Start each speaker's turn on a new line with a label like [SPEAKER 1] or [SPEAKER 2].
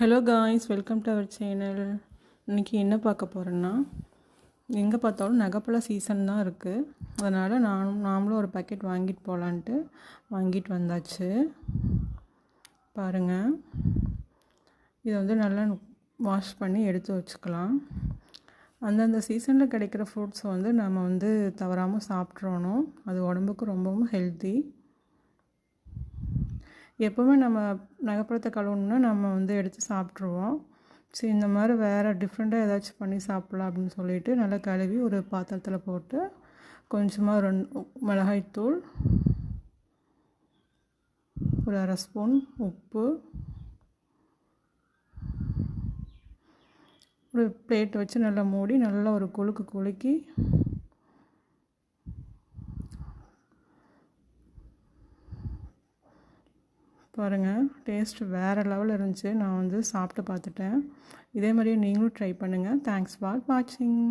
[SPEAKER 1] Hello guys, welcome to our channel. இன்றைக்கி என்ன பார்க்க போகிறேன்னா, எங்கே பார்த்தாலும் நகைப்பழ சீசன் தான் இருக்குது. அதனால் நாமளும் ஒரு பாக்கெட் வாங்கிட்டு போகலான்ட்டு வாங்கிட்டு வந்தாச்சு. பாருங்கள், இதை வந்து நல்லா வாஷ் பண்ணி எடுத்து வச்சுக்கலாம். அந்தந்த சீசனில் கிடைக்கிற ஃப்ரூட்ஸை வந்து நம்ம வந்து தவறாமல் சாப்பிட்றணும். அது உடம்புக்கு ரொம்பவும் ஹெல்த்தி. எப்போவுமே நம்ம நகைப்பழத்தை கழுவணுன்னா நம்ம வந்து எடுத்து சாப்பிட்ருவோம். சரி, இந்த மாதிரி வேறு டிஃப்ரெண்ட்டாக ஏதாச்சும் பண்ணி சாப்பிட்லாம் அப்படின்னு சொல்லிவிட்டு நல்லா கழுவி ஒரு பாத்திரத்தில் போட்டு கொஞ்சமாக 2 மிளகாய்த்தூள், ஒரு 1/2 ஸ்பூன் உப்பு, ஒரு பிளேட் வச்சு நல்லா மூடி நல்லா ஒரு குலுக்கி பாருங்கள், டேஸ்ட் வேறு லெவலில் இருந்துச்சு. நான் வந்து சாப்பிட்டு பார்த்துட்டேன். இதே மாதிரியே நீங்களும் ட்ரை பண்ணுங்கள். தேங்க்ஸ் ஃபார் வாட்சிங்.